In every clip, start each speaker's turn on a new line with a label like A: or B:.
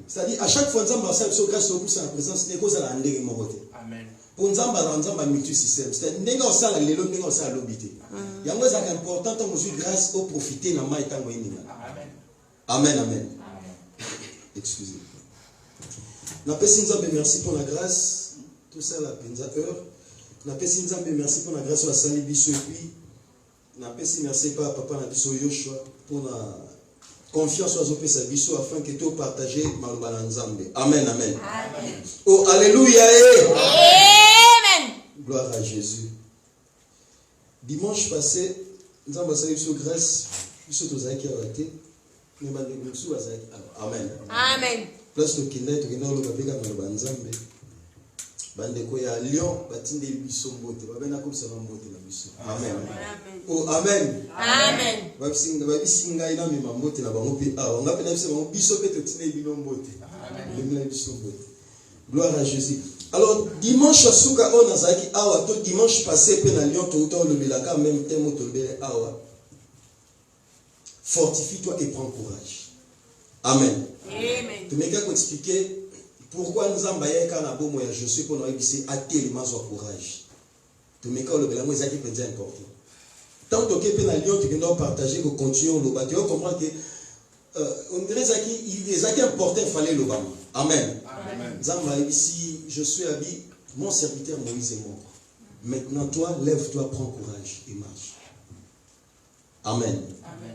A: C'est-à-dire, à chaque fois, nous avons grâce au pouce à la présence, nous avons la ndenge morote.
B: Amen.
A: Pour nous avons multi-système. C'est-à-dire, nous avons la lélo, nous avons la lobité. Il y a un important, nous avons grâce au profiter dans le temps. Amen, amen. Excusez. Nous avons merci pour la grâce. Tout ça, la penza heure. Nous avons merci pour la grâce de la salle biso et puis nous avons merci par papa Nabiso Yoshua pour la confiance aux opé sa biso afin que tu partages maloba nzambe. Amen, amen. Amen. Oh, alléluia.
C: Amen.
A: Gloire à Jésus. Dimanche passé, nous avons salué sur grâce, biso tozaki awate, mais nous amen.
C: Amen.
A: Place de Kenda, tu viens au Babeka maloba nzambe. Bandeko ya Lyon batinde biso mbote babena comme ça mbote na biso. Amen. Oh amen.
C: Amen.
A: Babisinga ina mema mbote na bango pe ah on appelle ça bango biso pe totine bino mbote. Amen. Biso mbote. Gloire à Jésus. Alors dimanche asuka on azaki awa to dimanche passé pe na Lyon to to le belaka même temps to le bele awa. Fortifie-toi et prends courage. Amen.
C: Amen.
A: Tu m'as expliquer pourquoi nous avons je suis pour nous à tellement de courage. Tu me dis que le bénéfice est important. Tant que tu es Lyon, tu dois partager, que continuer le bâtiment. Tu comprends que on dirait qu'il est important, il fallait le bâtiment. Amen. Zamba ici, je suis habillé, mon serviteur Moïse est mort. Maintenant, toi, lève-toi, prends courage et marche. Amen.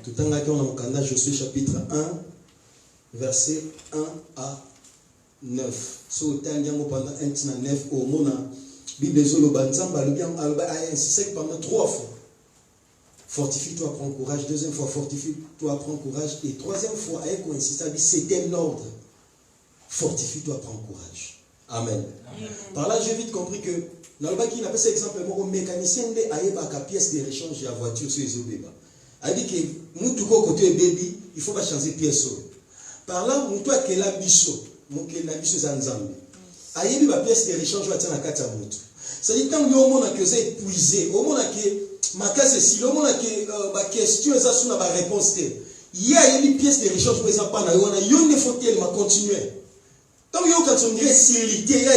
A: Tout en accueillant dans je suis chapitre 1, verset 1 à 9. So tangiango pendant 1 à 9 au mona Bible zolo banzamba le bien a insisté pendant 3 fois. Fortifie-toi, prends courage. Deuxième fois, fortifie-toi, prends courage. Et troisième fois, avec insisté, c'est un ordre. Fortifie-toi, prends courage. Amen. Par là, j'ai vite compris que dans le bas qui n'a pas cet exemple, mon mécanicien de aïeba pièce de rechange de la voiture sur les obéba. A dit que mutuko côté baby, il faut pas changer pièce. Par là, mutuko qui est la biso. Mon la biso zanzambe ayebi ba pièce de rechange wa tana kata mutu ça dit tant yo mona que c'est épuisé au mona que makase si le mona que ba question ça sous na ba réponse te il y a une pièce de rechange pour ça pas na yo na yo ne faut qu'elle ma continuer tant yo quand on dirait silité il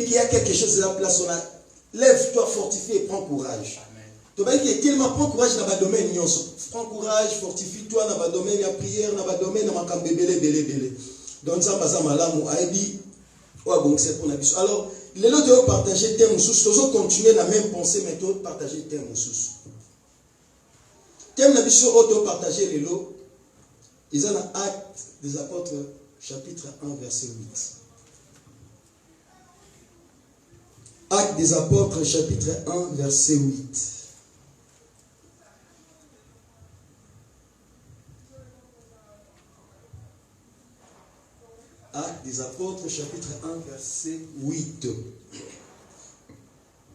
A: y a quelque chose à la place on a lève-toi fortifie et prends courage tu vas dire tellement prends courage dans ba domaine nyonso prends courage fortifie-toi dans ba domaine la prière dans ba domaine makambe belé donc ça va malamu aibi wa bon c'est pour la biso alors les autres doivent partager thème sous toujours continuer la même pensée mais doivent partager thème sous thème la biso auto partager les lots ils ont Actes des apôtres chapitre 1 verset 8 Actes des apôtres chapitre 1 verset 8 Actes des apôtres, chapitre 1, verset 8.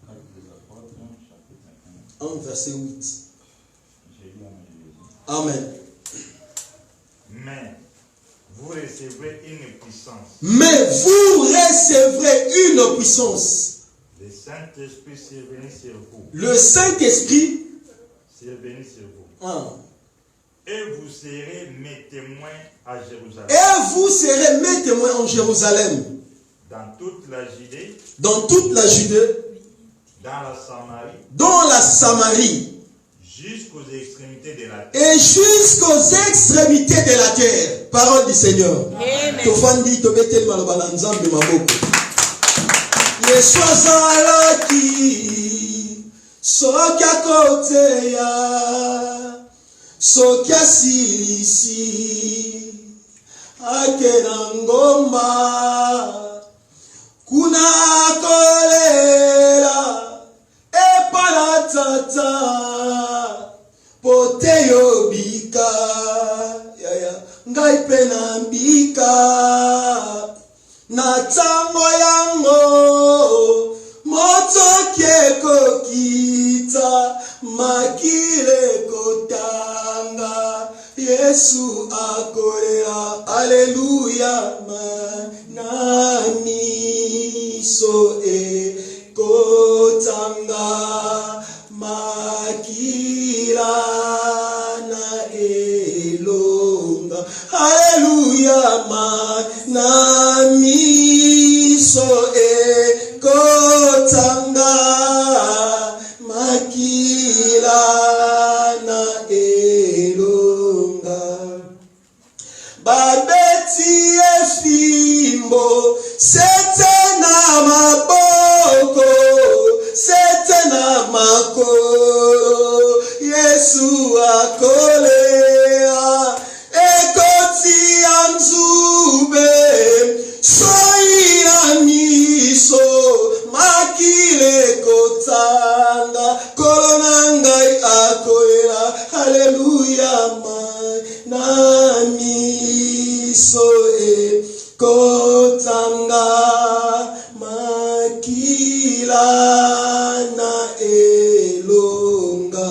A: Actes
B: des apôtres, chapitre
A: 1, verset 8. Amen.
B: Mais vous recevrez une puissance.
A: Mais vous recevrez une puissance.
B: Le Saint-Esprit survenu sur vous.
A: Le Saint-Esprit
B: survenu sur vous.
A: Ah.
B: Et vous serez mes témoins à Jérusalem.
A: Et vous serez mes témoins en Jérusalem.
B: Dans toute la Judée.
A: Dans toute la Judée.
B: Dans la Samarie.
A: Dans la Samarie.
B: Jusqu'aux extrémités de la terre.
A: Et jusqu'aux extrémités de la terre. Parole du Seigneur.
C: Amen.
A: Tofandi tobete malobala nzambe maboko. Yeswazalaki soka koteya. Sokia silisi akena ngomba kuna kolela epana tata poteyo bika yaya ngai pena bika na tango yango moto kieko kita makile kotanga Yesu akorea Alléluia manani so e kotanga makila na elonga Alléluia manani c'était na maboko, c'était na makolo, Yesu akolea, ekoti anzube, soina miso, makile kotanga, kolonangai akoela, hallelujah, na miso kotanga, makila na elonga.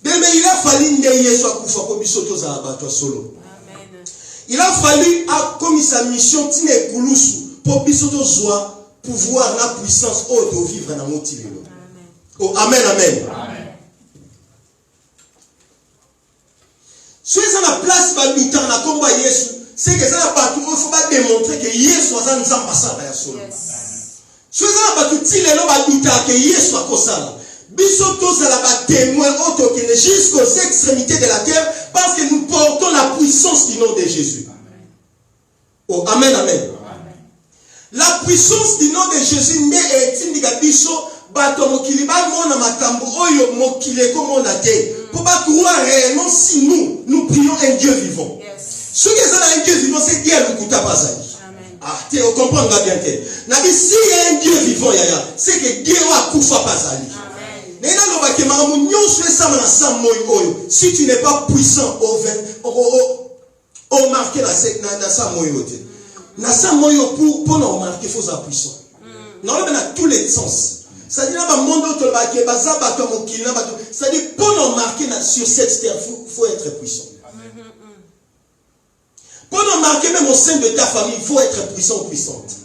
A: Mais il a fallu que Yesu akufa ko bisoto za abatwa solo.
C: Amen.
A: Il a fallu comme sa mission tine kulusu pour bisoto zwa pouvoir la puissance de vivre dans notre vie. Oh amen amen.
B: Amen.
A: Soyez à la place babitan na komba Yesu, c'est que ça pas tout il faut pas démontrer que Yesu a nzamba sala ya solo. Soyez à la batu ti lelo babita que Yesu akosala. Bisoto ça la témoin autokene jusqu'aux extrémités de la terre parce que nous portons la puissance du nom de Jésus. Oh amen amen. La puissance du nom de Jésus ne est indika biso bato mokili ba mona makambo oyo mokile comme on a dit pour pas croire réellement si nous prions un Dieu vivant. Ce qui est un Dieu vivant c'est Dieu le kuta bazali. Ah, tu comprends bien que nabi si il y a un Dieu vivant yaya c'est que Dieu a kufa bazali. Si tu n'es pas puissant au marqué dans sa moyote, dans sa moyo pour nous marquer, il faut être puissant. Dans tous les sens. C'est-à-dire, pour nous marquer sur cette terre, il faut être puissant. Pour nous marquer même au sein de ta famille, il faut être puissant ou puissante.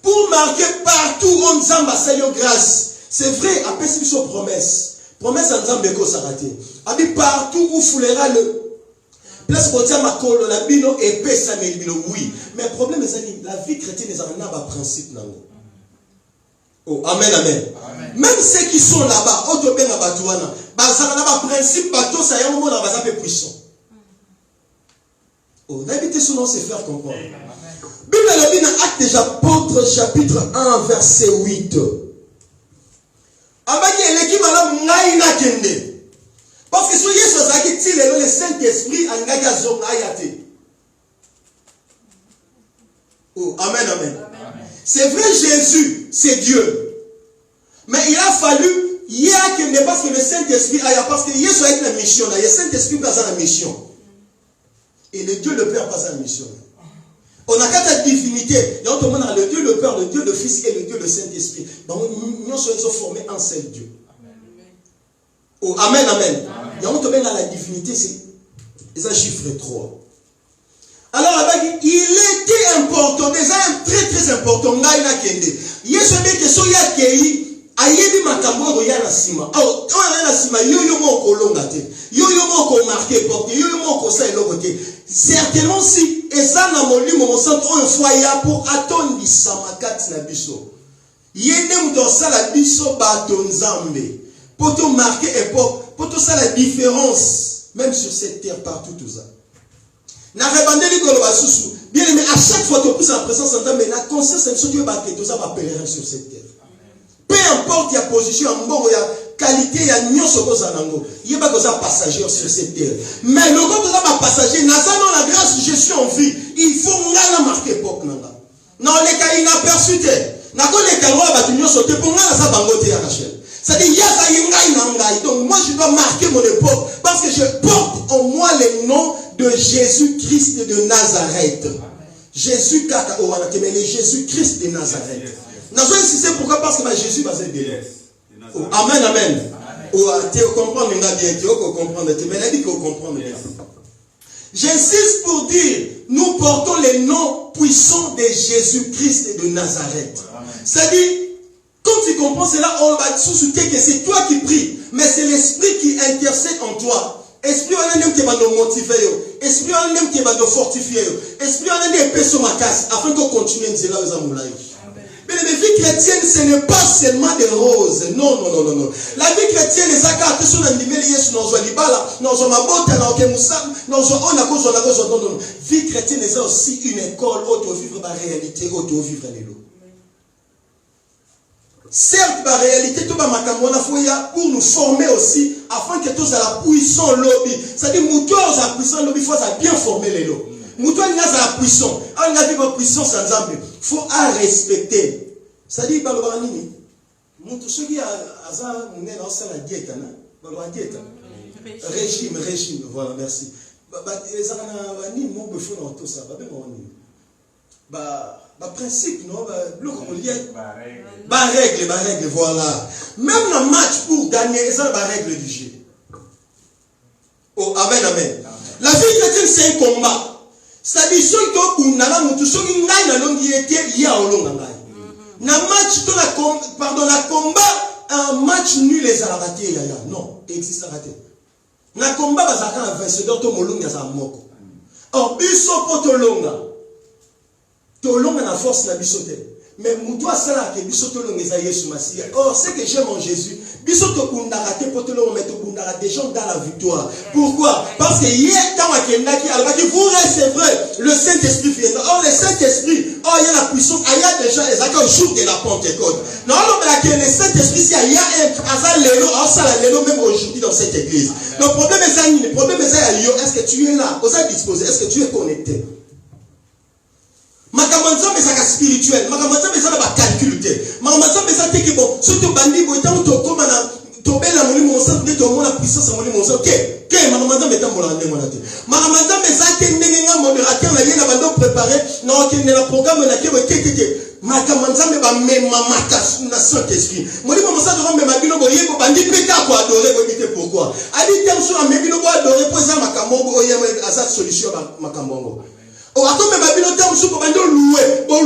A: Pour marquer partout où nous avons grâce. C'est vrai, après c'est une promesse. Promesse en Zambie ko sarate. Abi partout où foulera le place pour dire ma colo la bino épais ça mais bino oui. Mais le problème c'est la vie chrétienne est un principe nango. Oh amen amen. Même ceux qui sont là-bas, auto ben abatuana, bazana na principe bato ça yango na bazape puissant. Oh n'habitez son nom c'est faire comprendre. Bible le dit dans Actes des Apôtres chapitre 1 verset 8. Parce que si le Saint-Esprit a oh, amen, amen. C'est vrai, Jésus, c'est Dieu. Mais il a fallu, parce que le Saint-Esprit a, parce que Jésus a une mission, le Saint-Esprit n'a pas une mission. Et le Dieu le Père n'a pas une mission. On a quatre divinités. On demande le Dieu le Père, le Dieu le Fils et le Dieu le Saint-Esprit. Donc nous sommes formés en seul Dieu. Oh, amen, amen. Et on demande la divinité, c'est un chiffre 3. Alors, il était important, déjà très très important. Yesu que soya kei ayebi makambo ya na sima. Oh, na sima yo moko longa te. Yo moko marqué porte, yo moko sa eloko te. Certainement si ezana molimo mo santo on foya pour atondisa makati na biso. Yende muto sala biso bato nzambe. Pour te marquer époque, pour te la différence même sur cette terre partout tout ça. Na rebandeli ko ba susu. Bien aimé, à chaque fois que tu es en présence de Dieu, la conscience c'est que tu vas que tout ça va pèlerin sur cette terre. Peu importe ta position, il y a qualité, il y a nyonso ko zanango. Il y a pas que ça passager sur cette terre. Mais le quand tu vas passager, na ça dans la grâce je suis en vie, il faut ngala marquer époque nanga. Non les cas inaperçus. Na ko les cas ba tu nyonso te pour ngala ça bangote ya Rachel. C'est-à-dire, donc moi je dois marquer mon époque parce que je porte en moi le nom de Jésus-Christ de Nazareth. Jésus mais le Jésus-Christ de Nazareth. C'est pourquoi parce que Jésus va se dire. Amen, amen. Tu comprends bien, tu comprends bien. Mais il dit qu'on comprend bien. J'insiste pour dire, nous portons le nom puissant de Jésus-Christ de Nazareth. C'est-à-dire, quand tu comprends cela, on va te soutenir que c'est toi qui pries, mais c'est l'Esprit qui intercède en toi. Esprit en un qui va nous motiver, esprit en un qui va nous fortifier, esprit en un qui peut se macasse afin qu'on continue de là aux amoulaïs. Mais la vie chrétienne, ce n'est pas seulement des roses. Non, non, non, non, non. La vie chrétienne, les accords, sont en niveau Yesu, non, libala, non, mabota, non, kemusam, non, on a cause, non, non, non. Vie chrétienne, c'est aussi une école, auto-vivre la réalité, auto-vivre les lots. Certes, la réalité, tout pour nous former aussi, afin que tous à la puissance lobby. C'est-à-dire, moutoir à la puissance lobby, il faut bien former les lots. Moutoir à la puissance. On a vu la puissance ensemble. Il faut respecter. C'est-à-dire, moutoir, ceux qui ont la diète, régime, voilà, merci. Principe, non? Règle, voilà. Même le match pour gagner, c'est la règle du jeu. Oh, amen, amen. La vie chrétienne, c'est un combat. C'est-à-dire, ceux qui ont la combat, un match nul les a raté. Non, il existe raté. Na combat, bazaka un vencedeur, to molunga za moko. Or, biso potolonga. Tolonga na force na bisote. Mais moutoua sala ke bisoto longa za Yesu Masia. Or, ce que j'aime en Jésus, bisoto kundara te potolonga mais to kundara des gens dans la victoire. Pourquoi? Parce que hier, quand vous recevrez le Saint-Esprit viendra. Or, le Saint-Esprit, oh, il y a la puissance, il y a des gens, ils ont le jour de la Pentecôte. Non, mais le Saint-Esprit, il y a un lélo même aujourd'hui dans cette église. Le problème est ça, est-ce que tu es là? Vous êtes disposé? Est-ce que tu es connecté? Makamanza mesaka spirituel, makamanza mesaka ba calculité. Makamanza mesaka teke bon, surtout bandi bo etango to koma na to bela moli monsa de to mona puissance moli monsa. Que makamanza metambola ndenge monate. Makamanza mesaka ndenge nga modérateur na yena bando préparer na okende na programme na kebo teke. Makamanza me ba mema makas na Saint-Esprit. Moli monsa to me mabino bo yebo bandi peka ko adorer bo bité pourquoi? Ali tem so na mebino bo adorer pour ça makambo o yema asa solution makambo. Oh, attends, mais ma vie, on se peut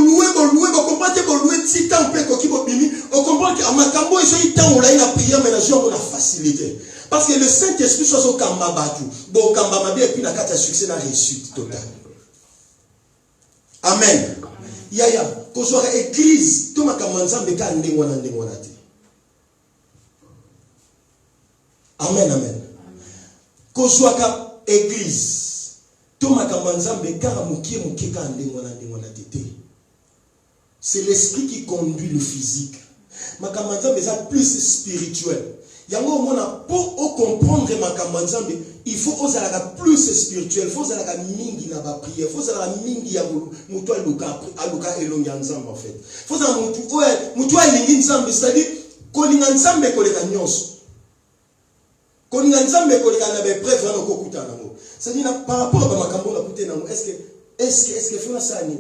A: louer, si tant peu qu'on bimi, on comprend que ma cambo est tant on a une prière, mais on a facilité. Parce que le Saint-Esprit soit au kamba batu, bon kamba ma vie et puis la carte à succès la réussite totale. Amen. Yaya, qu'on soit église, tout ma kamanza beka ndengwana. Amen, amen. Qu'on soit église. C'est l'esprit qui conduit le physique. Makamanzambe est plus spirituel. Pour comprendre Makamanzambe, il faut oser plus spirituel. Il faut oser mingi na ba prière. Il faut oser mingi ya mutu aluka elonga nzambe en fait. Il faut oser mutu alingi nzambe, c'est-à-dire kolinga nzambe koleka nyonso. Kolinga nzambe koleka na be preuve na kokuta nango. C'est-à-dire, par rapport à ma cambo, est-ce que faut la salle?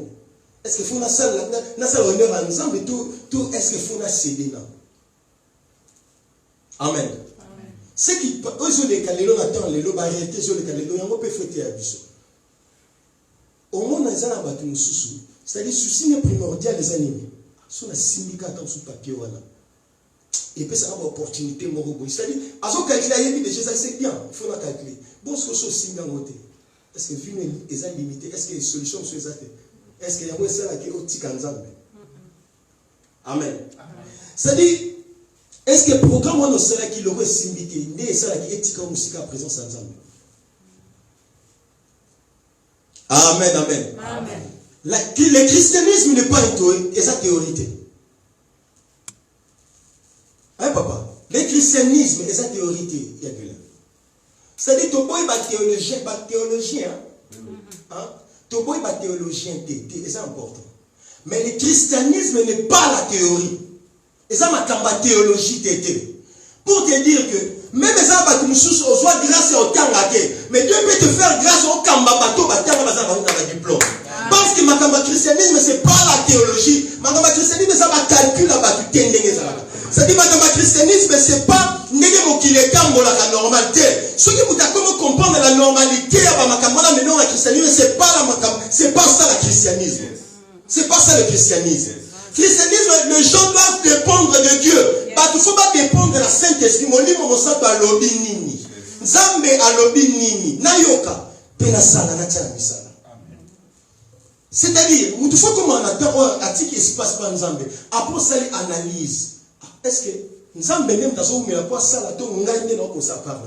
A: Est-ce que faut la salle? La salle honneur ensemble et tout, est-ce que faut la céder là? Amen. Ce qui, eux, les calélos, attendent les lots, barrières, sur les calélos, ils ont pas fêté à Bissau. Au moins, dans les années, nous sous. C'est-à-dire, souci primordial des animés. Sur la syndicat dans ce papier, voilà. Et puis, ça a une opportunité, c'est-à-dire, à ce calculer, déjà, c'est bien, il faut la calculer. Bon, ce que je suis dans côté. Est-ce que vu les limité? Est-ce que les solutions sont exactes? Est-ce qu'il y a un seul qui est au Tikanzambe? Amen. C'est-à-dire, est-ce que le programme on sera qui l'aurait symbité? N'est ça qui est Tika Moussika présence ensemble? Amen, amen. Amen. Le christianisme n'est pas une théorité. Hein, papa? Le christianisme est une théorité. C'est-à-dire, tu peux être théologien. Tu peux être théologien, c'est important. Mais le christianisme n'est pas la théorie. Et ça m'a cambat théologie tété. Pour te dire que, même ça va te soit grâce au Tangake, mais Dieu peut te faire grâce au Kamba bateau, diplôme. Parce que ma christianisme, c'est pas la théologie. Ma christianisme, ça va calculer la batu tendenge ça. C'est-à-dire, ma christianisme, c'est pas la normalité. Ce qui vous a comment comprendre la normalité, mais non, la christianisme, c'est pas ça la christianisme. C'est pas ça le christianisme. Christianisme, les gens doivent dépendre de Dieu. Il ne faut pas dépendre de la Saint-Esprit. Mon livre, mon sang, à l'obi nini. Zambe à l'obi nini. Nayoka. Pena sana na tchana misala. C'est-à-dire, il faut comment on attend à ce qui se passe par Nzambe. Après ça, l'analyse. Est-ce que Nzambe même dans son mais quoi ça la to ngaine non ça parle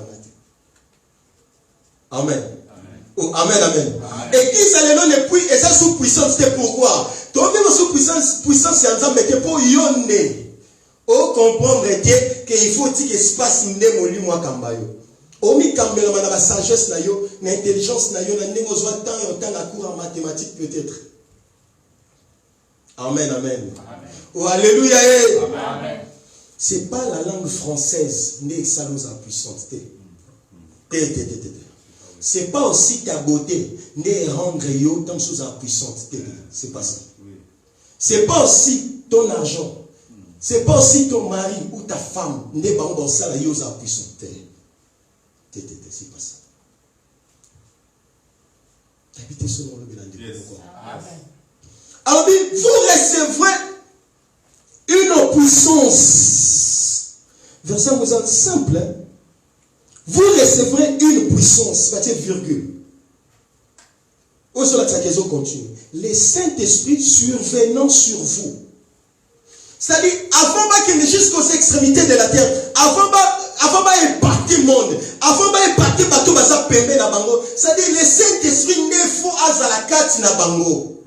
A: Amen. Oh, amen, amen. Et qui ça le nom est puis et ça sous puissance c'est pourquoi. Toi même sous puissance c'est Nzambe que pour yonne. O comprendre que il faut dire que se passe ndé moli moi kambayo. Omi kambela mana ba sagesse na yo, na intelligence na yo na ndenge ozwa temps et temps à cours en mathématiques peut-être. Amen, amen. Oh alléluia.
B: Amen.
A: C'est pas la langue française né ça nous a puissance. C'est pas aussi ta beauté né rendre yo tant sous en puissance. C'est pas ça. C'est pas aussi ton argent. C'est pas aussi ton mari ou ta femme né dans ça la yo en puissance. C'est pas ça. Habitez ce nom le alors vous recevrez une puissance. Verset simple. Hein? Vous recevrez une puissance. Virgule. Où sur la question continue. Les Saint-Esprit survenant sur vous. C'est-à-dire, avant qu'il ne jusqu'aux extrémités de la terre, avant qu'il parti monde, avant qu'il parti bateau basa pembe na bango, c'est-à-dire, les Saint-Esprit ne font azalakat na bango.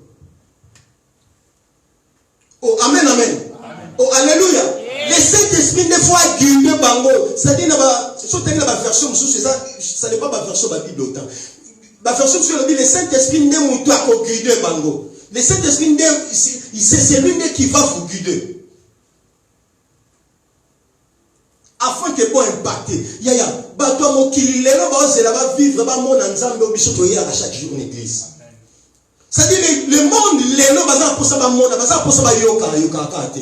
A: Oh, amen, amen. Oh, alléluia. Les Saint-Esprit ne font guider bango. C'est-à-dire, surtout dans la version, ça n'est pas la version de la Bible autant. La version sur la Bible, les Saint-Esprit ne font pas guider bango. Les Saint-Esprit, c'est lui qui va vous guider. Afin que pour impacter. Yaya, toi mon kili lelo ba c'est là-bas vivre ba mon nzambe obiso to ya chaque jour en église. C'est-à-dire le monde lelo ba pour ça ba monde ba pour ça ba yoka kate.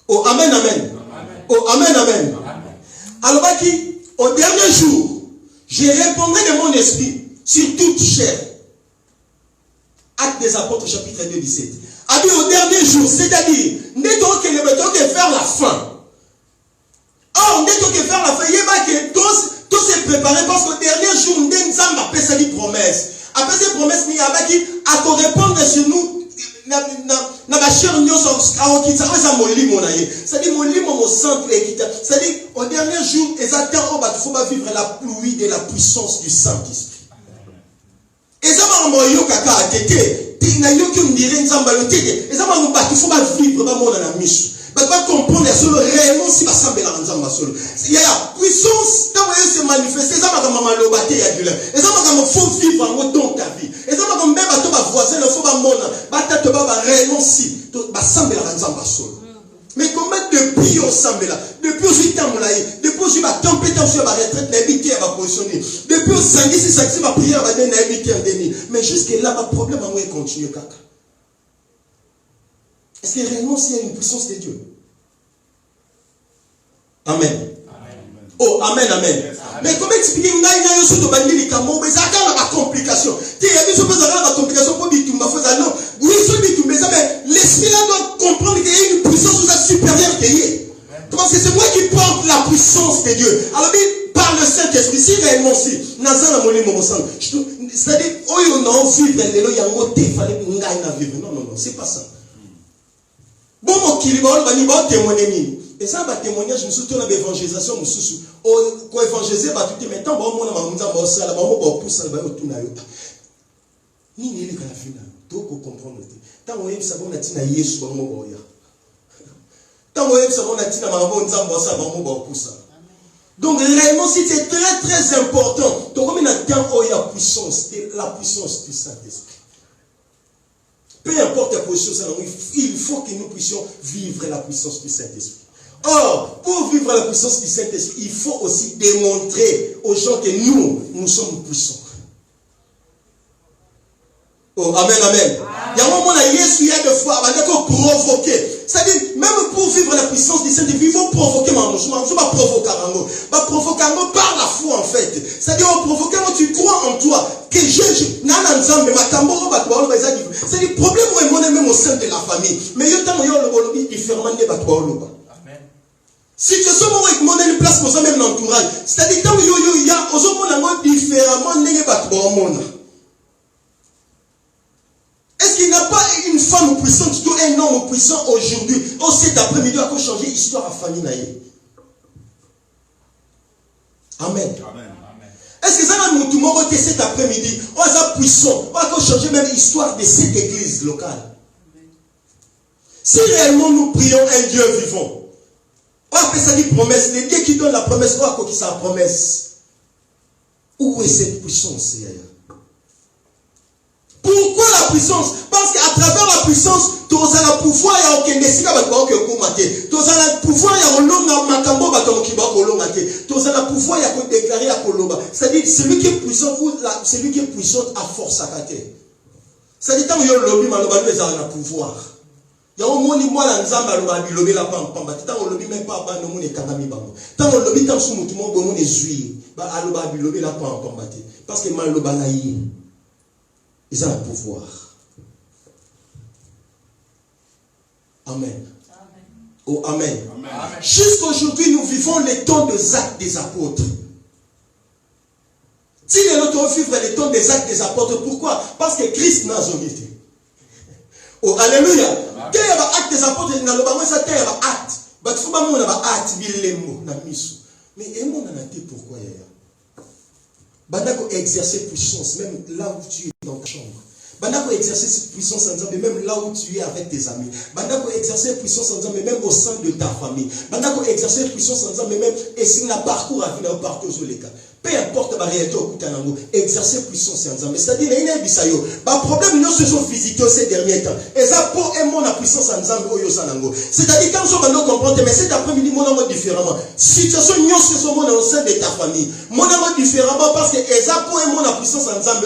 A: Oh amen amen. Oh amen amen. Alors qui au dernier jour, je répondrai de mon esprit sur toute chair. Actes des Apôtres chapitre 2 17. A dit au dernier jour, c'est-à-dire n'est donc que vers la fin. Or, dès que faire la fin, il y a que tous se préparer parce qu'au dernier jour, nous avons appelé ça des promesses. Après ces promesses, nous avons qui à te répondre sur nous, na chair nous c'est-à-dire mon lit mon centre équitable. C'est-à-dire au dernier jour, exactement, il faut vivre la pluie de la puissance du Saint-Esprit. Et ça m'a envoyé au caca à tété. Na yo qui me dirait nzamba yo tété. Et ça m'a envoyé il faut pas vivre ba mon na misu. Pas comprendre solo réellement si va sembler la nzamba solo. Il y a puissance quand vous se manifester ça va comme maman lobaté ya dula. Et ça va comme faut vivre en dans ta vie. Et ça va comme même bato ba voisin il faut ba mona. Ba tata ba réellement si ba sembler la nzamba solo. Mais comment depuis au sambela, depuis au temps là, depuis au ba compétence ba retraite na bité ba positionner. Depuis au sangi si ça va prière ba na bité en deni. Mais jusque là ba problème en continue kaka. Est-ce que réellement s'il y a une puissance de Dieu? Amen. Oh, amen, amen. Mais comment expliquer que nous sommes dans les camons, mais ça a la complication. Il y a des choses qui ont la complication pour Bitumba. Non, oui, c'est Bitumba, mais l'esprit là doit comprendre qu'il y a une puissance supérieure de Dieu. Parce que c'est moi qui porte la puissance de Dieu. Alors, par le Saint-Esprit, si réellement si, c'est-à-dire, oh, on a envie de vivre, il fallait vivre. Non, non, non, c'est pas ça. Bon, mon kiliba, on va témoigner. Et ça, le témoignage, nous soutenons l'évangélisation, nous soutenons. Quand évangéliser, tout mais tant bon, on a ça, là, on pousse ça, tout na yota. Ni ni les canafina, donc on comprend. Tant on aime ça, on a dit na Yesu, on va boya. Tant on aime ça, on a dit na maman, on a ça, on va pousser. Donc réellement, si c'est très très important, donc comme il a tant la puissance du Saint-Esprit. Peu importe la position, il faut que nous puissions vivre la puissance du Saint-Esprit. Or, pour vivre la puissance du Saint-Esprit, il faut aussi démontrer aux gens que nous sommes puissants. Oh, amen, amen. Il y a un moment où Jésus, il y a des fois, il faut provoquer. C'est-à-dire, même pour vivre la puissance du Saint-Esprit, il faut provoquer. Je ne vais pas provoquer par la foi, en fait. C'est-à-dire, on provoque, tu crois en toi. Que c'est-à-dire, le problème est même au sein de la famille. Mais il y a des différemment de Amen. Si tu as une place pour ça, même l'entourage. C'est-à-dire, quand il y a différemment de femme puissante, tout un homme puissant aujourd'hui. Oh, cet après-midi, on va changer l'histoire à famille. Amen. Est-ce que ça va nous tout le cet après-midi? On va puissant. On va changer même l'histoire de cette église locale. Si réellement nous prions un Dieu vivant, on va faire ça une promesse. Les dieux qui donnent la promesse, on va coquiller sa promesse. Où est cette puissance? Pourquoi la puissance? Parce qu'à travers la puissance, tu as le pouvoir, il y a aucun décès, tu as le pouvoir, il y a le pouvoir, il y a le pouvoir, il y a déclarer à Koloba. C'est-à-dire, celui qui est puissant, celui qui est puissant a force à cater. C'est-à-dire, tant qu'il y a le lobby, il y a le pouvoir. Il y a un monde qui a le lobby, la pamba. Tant que le lobby même pas, il y a tant que le lobby, tant que le lobby, il y a parce que mal le balaye. Ils ont le pouvoir. Amen. Oh, amen. Jusqu'aujourd'hui, nous vivons les temps des actes des apôtres. Si nous devons vivre les temps des actes des apôtres, pourquoi? Parce que Christ n'a jamais été. Oh, alléluia. Quand il y a acte des apôtres, il y a acte. Mais pourquoi il y a Bandako exercer puissance, même là où tu es dans ta chambre. Bandako exercer cette puissance en disant, même là où tu es avec tes amis. Bandako exercer puissance en disant, même au sein de ta famille. Bandako exercer puissance en disant, même essayer un parcours à venir partout sur les cas. Peu importe la réalité au Koutanango, exercer puissance en disant, mais c'est-à-dire, il y a un bisayo. Le problème, nous se sont visités ces derniers temps. Et ça, pour un monde la puissance en disant, c'est-à-dire, quand on va comprendre, mais cet après-midi, mon amour différemment. Situation, nous se sont au sein de ta famille. Mon amour différemment parce que, et ça, pour un monde la puissance en disant,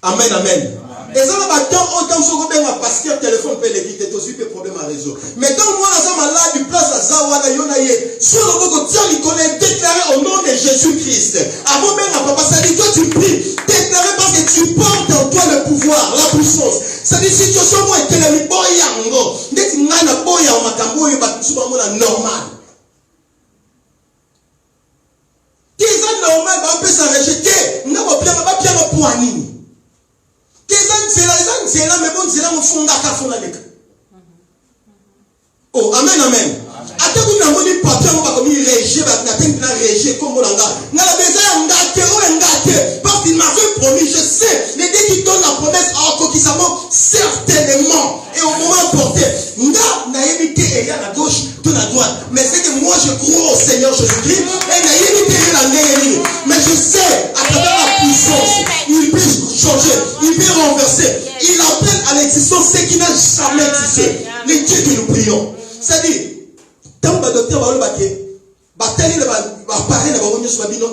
A: amen, amen. Et ça, autant que un pasteur téléphone peut l'éviter, tu as aussi des problèmes à réseau. Mais quand moi, je suis malade, du place à Zawada, Yonaye, sur le bout il connaît déclaré au nom de Jésus-Christ. Avant même, papa, ça dit, toi, tu pries, déclaré parce que tu portes en toi le pouvoir, la puissance. Ça dit, si tu es sur moi, tu es le boyango, dès que tu as un boya, on m'a camboyé, tu es normal. Tu es normal, on peut s'en rejeter, on n'a pas bien ma poignée. Oh, amen, amen. Attends, vous n'avez pas papier, on va comme il réagit, comme on l'a parce qu'il m'avait promis, je sais, les dieux qui donnent la promesse à Okokisamo, certainement, et au moment porté, n'a évité et à la gauche, de la droite. Mais c'est que moi je crois au Seigneur Jésus-Christ, et n'a évité la néhérie. Mais je sais, à travers la puissance, il peut changer, il peut renverser. Il appelle à l'existence ce qui n'a jamais existé. Les dieux que nous prions. C'est-à-dire, tant que le docteur va le baquer,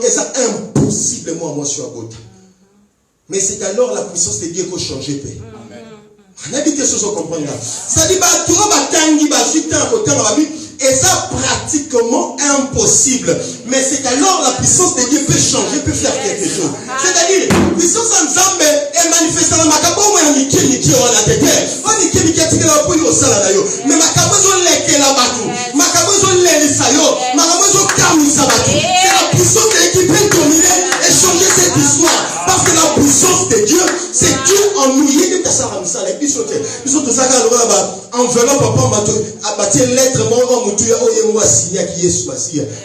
A: c'est impossible moi sur la beauté. Mais c'est alors la puissance de Dieu qui change. On a dit que ce soit comprendre. C'est-à-dire, et ça pratiquement impossible. Mais c'est alors la puissance de Dieu peut changer, peut faire quelque chose. C'est-à-dire, la puissance en Zambé est manifestée dans ma cabane, on est qui on a été. On est qui a tiré la pouille au saladayo. Mais ma cabane, on l'est qui est la batou. Ma cabane, on l'est les sayo. Ma cabane, on calme sa batou. C'est la puissance de Dieu qui peut dominer et changer cette histoire. Parce que la puissance de Dieu, c'est Dieu en nous. Il y a des personnes comme ça, les bisous. Ils sont tous à enveloppe, papa, à bâtir lettre,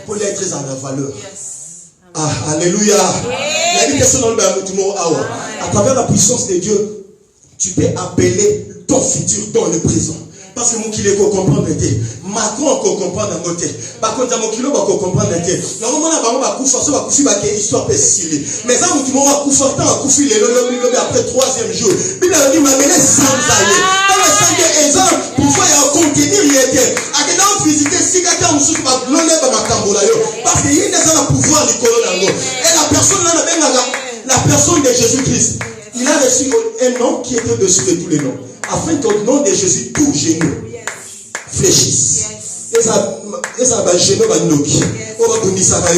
A: pour l'être à la valeur. Ah, alléluia. À travers la puissance de Dieu, tu peux appeler ton futur dans le présent. Parce que mon kilo peut comprendre l'été. Macron peut comprendre un côté. Par contre, mon kilo peut comprendre l'été. Normalement, on va couper histoire pessimiste. Mais ça, on va couper après 3e jour. Puis là, on m'a mené sans aïe. Dans les 5 ans, pourquoi il y a un contenir, il était. À quel moment visiter si quelqu'un me souffle pas blonde dans ma cambolayo. Parce qu'il y a un pouvoir du colonel. Et la personne là, la personne de Jésus-Christ, il a reçu un nom qui est au-dessus de tous les noms. Afin qu'au nom de Jésus, tout genou fléchisse. Et ça va gêner ma noki. On va donner ça. Et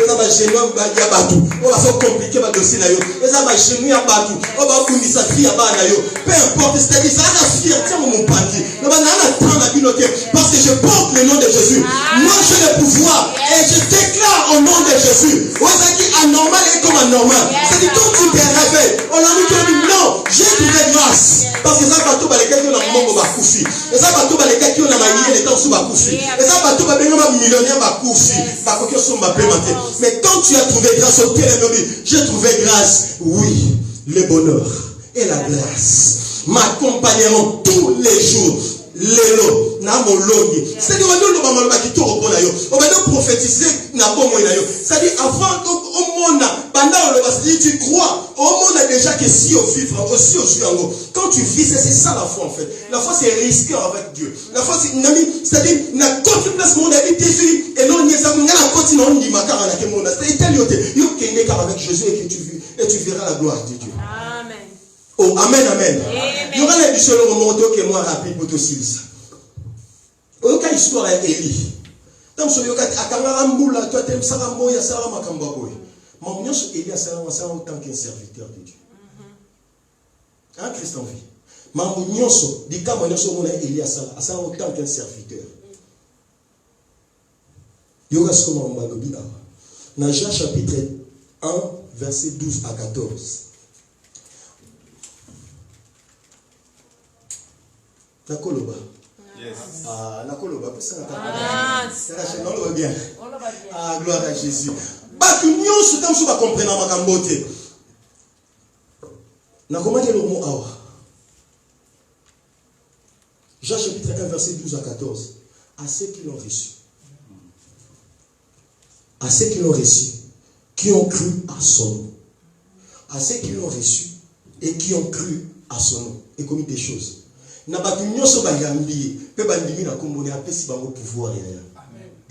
A: ça va gêner ma batou. On va faire compliquer ma dossier. Et ça va gêner ma batou. On va donner ça. Peu importe, c'est-à-dire, ça a la fierté à mon parti. Parce que je porte le nom de Jésus. Moi, j'ai le pouvoir. Et je déclare au nom de Jésus. On a dit anormal et comme anormal. C'est-à-dire, quand tu te réveilles, on a dit non, j'ai trouvé grâce. bakufi. Et ça bato baleka qui on a maillé les temps sous bakufi. Et ça bato babengama millionnaire bakufi. Bakokyo sont paiement. Mais quand tu as trouvé grâce au Père, j'ai trouvé grâce. Oui, le bonheur et la grâce m'accompagneront tous les jours. Lelo na molongi. C'est-à-dire on va malba qui toro pona yo. On va prophétiser na bomo na yo. C'est-à-dire avant au monde pendant le basi tu crois au monde a déjà que si au vivre aussi au juango. Quand tu vis c'est ça la foi en fait. La foi c'est risquer avec Dieu. La foi c'est-à-dire na contre place monde habite Jésus et non niesa na continue on dit makara na ke monde. C'est tel yote. Yo kende car avec Jésus et que tu verras la gloire de Dieu.
C: Amen.
A: Oh, amen, amen.
C: Il
A: y aura la mission au moment que moi rapide pour tout ça. Au cas histoire avec Élie. Tant que yoka akangara mbula toi t'aimes ça rambo ya ça makamba boy. Mon mignon Élie a ça en tant qu'un serviteur de Dieu. Hein Christ en vie. Mon mignon so dit quand mon mignon so mon Élie a ça en tant qu'un serviteur. Yoga ce comment on va le dire. Dans Jean chapitre 1 verset 12 à 14. Nakoloba.
B: Yes.
A: Ah, Nakoloba.
C: Ah,
A: on le voit bien. Ah, gloire à Jésus. Bah, tu n'y as pas de comprendre ma cambote. Nakomade le mot awa. Jean chapitre 1, verset 12 à 14. À ceux qui l'ont reçu. À ceux qui l'ont reçu, qui ont cru à son nom. À ceux qui l'ont reçu et qui ont cru à son nom. Et commis des choses. Na batu nyonso ba yambi pe bandimi na komboni apesi bango pouvoir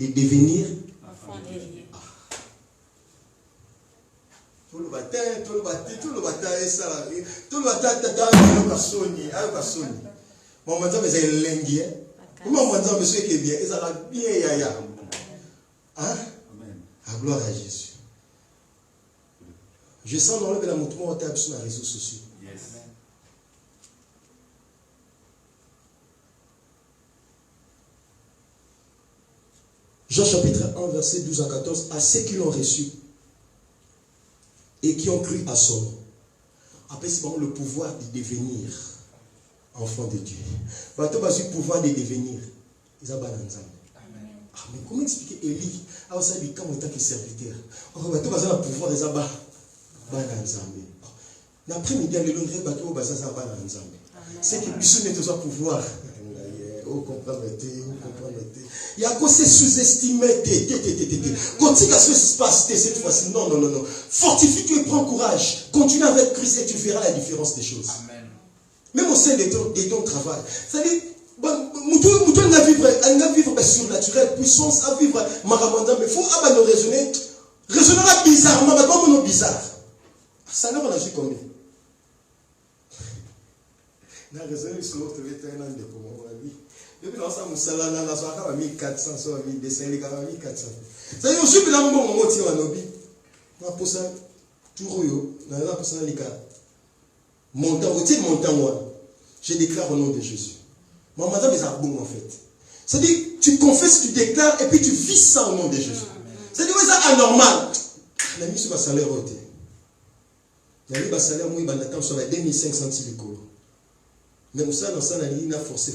A: de devenir enfant de Dieu. Tout le bata esa la vie, tout le bata tata ka soni, ka soni. Mon manza mais c'est lengi. Mon manza mais c'est que bien, ça la bien ya. Hein? Amen. À gloire à Jésus. Je sens dans le la mouvement au sur les réseaux sociaux.
B: Yes.
A: Jean chapitre 1, verset 12 à 14, à ceux qui l'ont reçu et qui ont cru à son nom. Après, c'est le pouvoir de devenir enfant de Dieu. Tu as le pouvoir de devenir. Ils ont mais comment expliquer Élie? Ah, ça dit quand on est serviteur. Tu as le pouvoir de Zaba. L'après-midi, le long de bateau, c'est que Bissou n'est pas pouvoir. Oh, comprends-le. Il y a quoi c'est sous-estimé. Continue à ce qui se passe cette fois-ci. Non. Fortifie-toi et prends courage. Continue avec Christ et tu verras la différence des choses. Amen. Même au sein de ton travail. C'est-à-dire, Mouton a vivre surnaturel, puissance à vivre maramanda, mais il faut nous raisonner. Raisonner bizarrement, mais comment bizarre? Ça n'a pas combien? Na raisonner sur l'autre, tu es un an de comment on vie. Depuis là, on s'est là, on a 1400, soit 1200, on a 1400. Ça y est, on suit là, on a tiré un hobby. On a pour ça, tout royo, on a pour ça les cas. Montant, je déclare au nom de Jésus. Mon madame est un bon en fait. C'est-à-dire, tu confesses, tu déclares, et puis tu vis ça au nom de Jésus. C'est-à-dire, c'est anormal. La mise sur le salaire ôté. La mise sur le salaire, moi, il attend sur 2500 silicos. Mais ça, dans ça, il a forcé.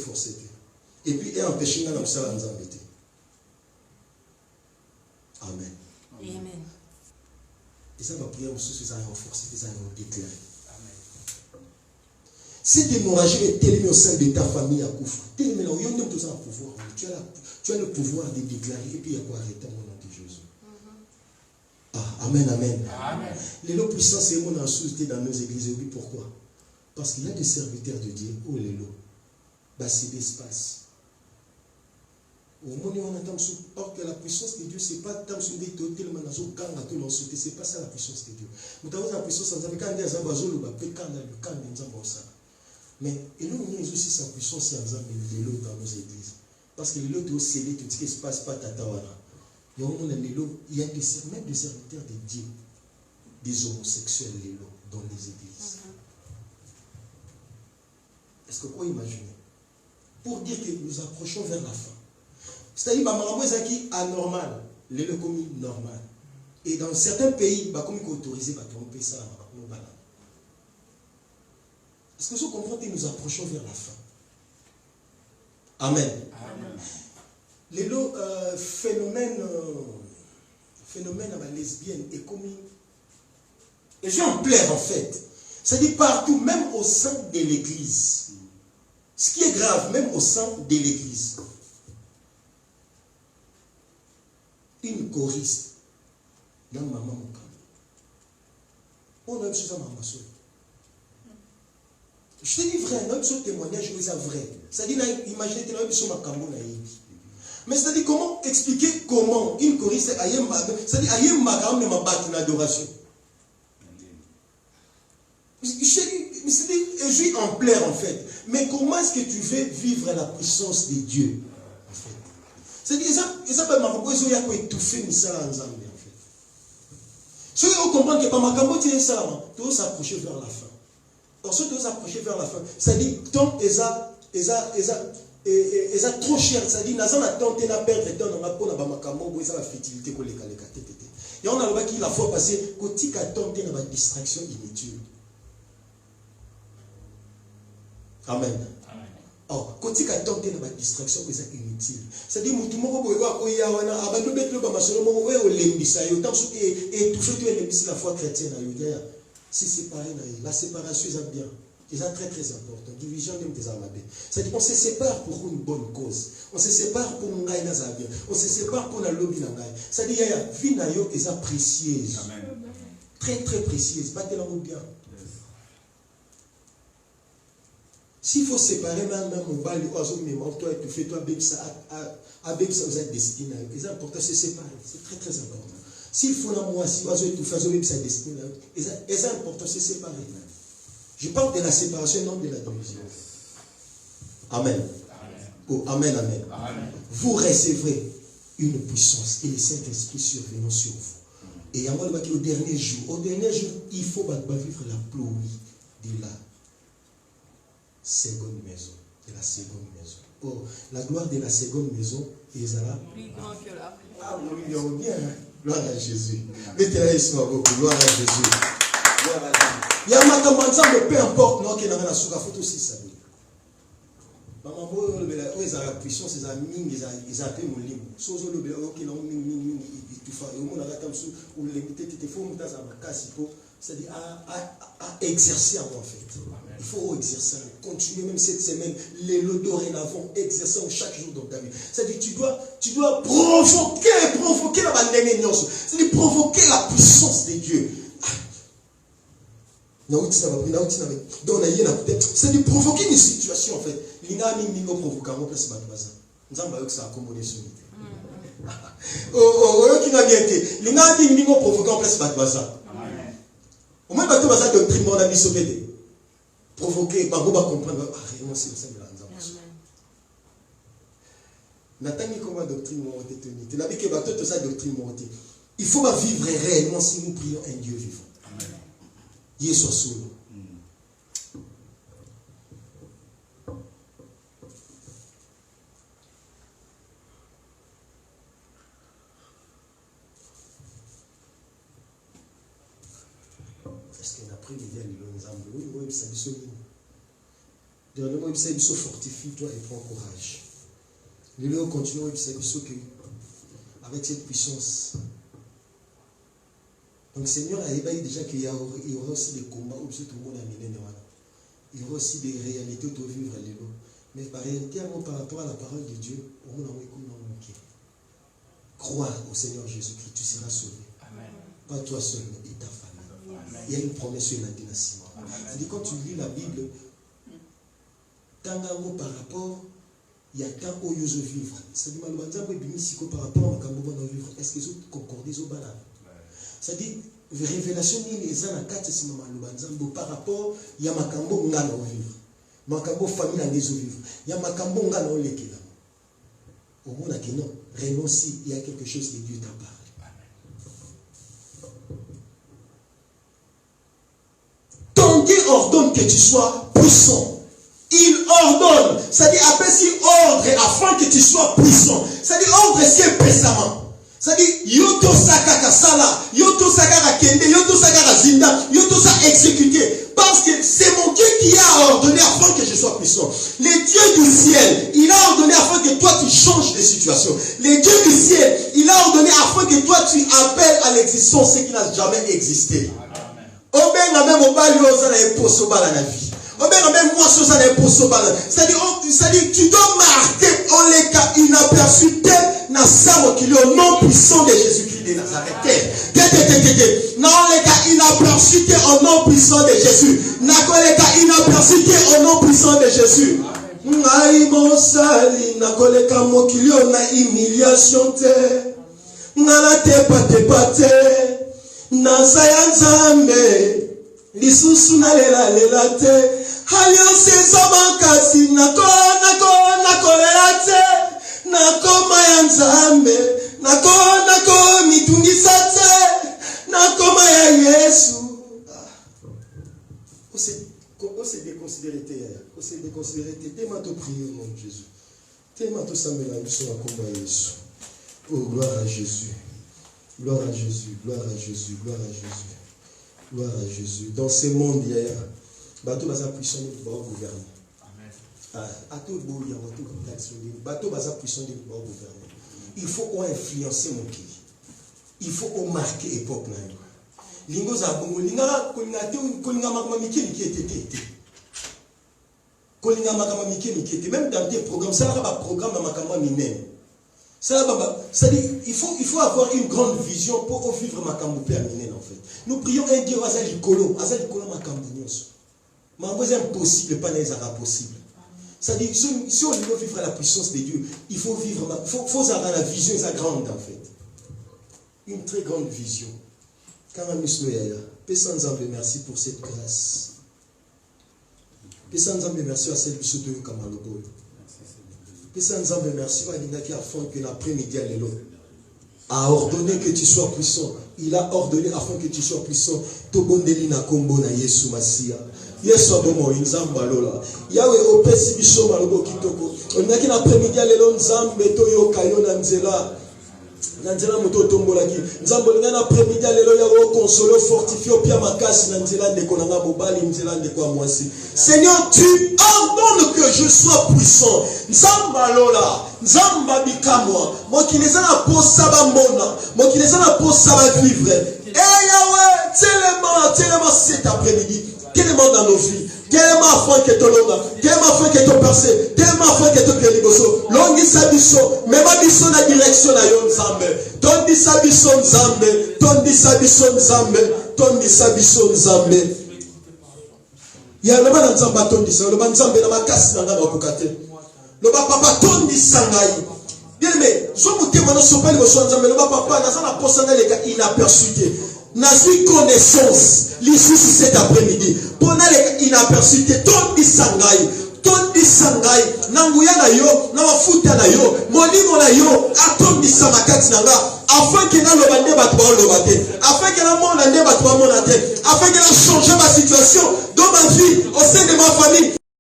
A: Et puis, il a empêché dans ça, nous embêter. Amen.
C: Amen.
A: Et ça, ma prière, ça a renforcé, ça a déclaré. Cette hémorragie est tellement au sein de ta famille à Koufou. Tellement, il y a un pouvoir. Tu as le pouvoir de déclarer et puis il y a quoi arrêter au nom de Jésus. Ah, amen. Les lots puissants, c'est mon insulté dans nos églises. Et puis pourquoi? Parce qu'il y a des serviteurs de Dieu. Oh, les lots. C'est d'espace. Au moment où on entend or que la puissance de Dieu, ce n'est pas tant que des tellement dans ce camp à tout l'insulter. Ce n'est pas ça la puissance de Dieu. Nous avons la puissance de Dieu. Quand on dit à Zabazolo, mais et nous, on a aussi sa puissance les lots dans nos églises. Parce que les lots, tu as scellé tout ce qui se passe pas tatawara. Il y a des serviteurs de Dieu, des homosexuels, les lots, dans les églises. Est-ce que vous pouvez imaginer? Pour dire que nous approchons vers la fin. C'est-à-dire que qui est anormal, les lots commis normal. Et dans certains pays, comme ils autorisé à tromper ça, est-ce que vous comprenez que nous approchons vers la fin? Amen.
D: Les phénomène à la lesbienne est commis.
A: Exemplaire en fait. C'est-à-dire partout, même au sein de l'église. Ce qui est grave, même au sein de l'église. Une choriste. Dans maman Mokam. On a eu ça maman. Je te dis vrai, on a eu ce témoignage, c'est vrai. C'est-à-dire, imaginez que on a eu ce makambo naïbi. Mais c'est-à-dire, comment expliquer comment une choriste c'est-à-dire, il y a un magasin de ma batte d'adoration. C'est-à-dire, je en plaire en fait. Mais comment est-ce que tu veux vivre la puissance de Dieu en fait? C'est-à-dire, ça peut m'apporter, il y a quoi étouffer, mais ça en fait. Si vous comprenez que par ma cambo, tu es ça, tu dois s'approcher vers la fin. Ensuite, tu dois s'approcher vers la fin. C'est-à-dire, tant eza trop cher, c'est-à-dire naza na tente na perdre temps na pona ba makambo bo eza la fertilité ko leka leka tete. Et on a le qui la fois passée kotika tente na ba distraction inutile. Amen. Oh, kotika tente na ba distraction eza inutile. C'est-à-dire mutu moko boye ko ya wana abando betlo ba masolo moko we olembisa yo tant et tout fait tout olembisa la foi chrétienne na yo. Si c'est pareil la séparation est bien. C'est très très important. Division même des armes. C'est-à-dire qu'on se sépare pour une bonne cause. On se sépare pour un gain dans bien. On se sépare pour la lobby dans gain. C'est-à-dire qu'il y a vie na yo est précieuse. Très très précieuse. Pas tellement bien. S'il faut séparer même mon bal, toi tu fais toi avec ça vous êtes destiné. C'est important de se séparer. C'est très très important. S'il faut la moi si vous êtes tout faire avec sa destinée, c'est important de se séparer. Je parle de la séparation, non de la division. Amen. Oh, amen, amen. Vous recevrez une puissance et le Saint-Esprit survenant sur vous. Et il y a au dernier jour, il faut vivre la pluie de la seconde maison. De la seconde maison. Oh, la gloire de la seconde maison est là.
C: Plus grand que la pluie.
A: Ah oui, bien. Gloire à Jésus. Mettez-la ici, gloire à Jésus. Gloire à Jésus. Il y a un peu peu importe, non, qu'il y a un photo aussi, ça. Maman, ils ont la puissance, ils ont mis, ils ont appelé mon livre. Si vous avez il c'est-à-dire à exercer en fait. Il faut exercer, continuer même cette semaine, les dorénavant, exercer chaque jour dans ta vie. C'est-à-dire tu dois provoquer la banane, c'est-à-dire provoquer la puissance de Dieu. C'est de provoquer une situation en fait. L'ina mingo provoquer en place batbaza. Nzamba yo ça accommodé son idée. Oh qui n'a bien été. L'ina mingo provoquer en place batbaza. Au moins bateau baza doctrine on a mis sobédé. Provoquer bango ba comprendre réellement c'est ça la nzamba. Natani comment doctrine mo été tenue. Tu n'as vu que bateau tout ça doctrine mo été. Il faut pas vivre réellement si nous prions un Dieu vivant. Yesu solo. Est-ce qu'on a pris l'idée de l'ensemble? Oui, ça dit ça. Dernièrement, il s'est dit fortifie-toi et prends courage. Le continue, il s'est dit que avec cette puissance. Donc, Seigneur a ébahi déjà qu'il y aura aussi des combats où tout le monde a mené. Il y aura aussi des réalités où vivre les lots. Mais par réalité, par rapport à la parole de Dieu, on a croire au Seigneur Jésus-Christ, tu seras sauvé. Amen. Pas toi seul, mais ta famille. Amen. Il y a une promesse sur la dynastie. C'est-à-dire, quand tu lis la Bible, tant par rapport, il y a tant où ils vivre. C'est-à-dire, par rapport à vivre, est-ce qu'ils ont concordé au balade? C'est-à-dire, révélation les ans à 4 par rapport, il y a makambo ngana au vivre. Makambo famille na ngezo vivre. Il y a makambo ngana au lekela. Au monde que non, réellement si il y a quelque chose que Dieu t'a parlé. Ton Dieu ordonne que tu sois puissant. Il ordonne, c'est-à-dire après si ordre afin que tu sois puissant. C'est-à-dire ordre c'est puissamment. C'est-à-dire, yoto sakaka sala, yoto sakaka kende, yoto sakaka zinda, yoto sa exécuté. Parce que c'est mon Dieu qui a ordonné afin que je sois puissant. Le Dieu du ciel, il a ordonné change de situation. Le Dieu du ciel, il a ordonné afin que toi tu appelles à l'existence ce qui n'a jamais existé. Obenga même au bali ozana eposo bala na vie. Obenga même moi ozana eposo bala. C'est-à-dire tu dois marquer en les cas inaperçus na samo qui au nom puissant de Jésus-Christ de Nazareth. Dans les cas inaperçus au nom puissant de Jésus. Na les cas inaperçus au nom puissant de Jésus. Ngai mosali na koleka mokilio na humiliation te. Ngana te pate. Nazaya nzambe lisusu na lela te halio sezama kasi nako lela te nakoma ya nzambe nako mitungisa te nakoma ya Yesu. On s'est déconsidéré tellement te prier au nom de Jésus, tellement te sambela biso na komba Yesu. Oh, gloire à Jésus. Gloire à Jésus, gloire à Jésus, gloire à Jésus, gloire à Jésus. Dans ce monde, il y a bateau baza puissant de pouvoir gouverner. Bateau baza puissant de pouvoir gouverner. Il faut influencer mon pays. Il faut marquer époque na yo. Lingo za bongo linga kolinga makama miki tete. Kolinga makama miki tete. Même dans tes programmes, ça va programme makama minene. C'est-à-dire, il faut avoir une grande vision pour vivre Makambo Perminen en fait. Nous prions un Dieu Azali Kolo Makambo Nyonso. Mais c'est impossible, pas n'est-ce possible. C'est-à-dire, si on veut vivre la puissance de Dieu, il faut vivre, faut avoir la vision grande en fait. Une très grande vision. Pesa Nzambe, merci pour cette grâce. Pesa Nzambe, merci à celle qui de Kamalobo. Pesa Nzambe, merci afin que l'après-midi a ordonné que tu sois puissant. Il a ordonné afin que tu sois puissant. Tobondeli na kombo na Yesu Masia. Yesu abomo Nzamba lola. Yawe opesi biso malobo kitoko. Onaki na après-midi lelo Nzambe to yo kayo na nzela. Nanzela moto tombolaki. Nzambo linga na après-midi lelo ya consolo fortifié pia makasi na nzela ndeko na mobali nzela ndeko mwasi. Seigneur, tu ordonnes que je sois puissant. Nzamba lola, Nzamba bikamwa. Moi qui les a na posa ba mona, moi qui les a na posa ba vivre. Eh Yahweh, tellement cet après-midi, tellement dans nos vies. Tellement afin que tu l'onda, tellement afin que tu percé, tellement afin que tu périboso. Longi sabiso, même abiso na direction na yon Nzambe. Tondi sabiso Nzambe, tondi sabiso Nzambe, tondi sabiso Nzambe. Ya le ba Nzamba tondi sa, le ba Nzambe na makasi na ngaba kokate. Le ba papa tondi sangai. Bien mais, so mutema no sopali bo so Nzambe, le ba papa na sana posana les gars inaperçu. N'a eu connaissance l'issue cet après-midi. Pour les inaperçus, tondi sangai, nanguya na yo, na mafuta na yo, molimo na yo, atondi samakati nanga, afin que na lobande batwa lobate, afin que na mona ne batwa monate, afin que na changer ma situation dans ma vie, au sein de ma famille.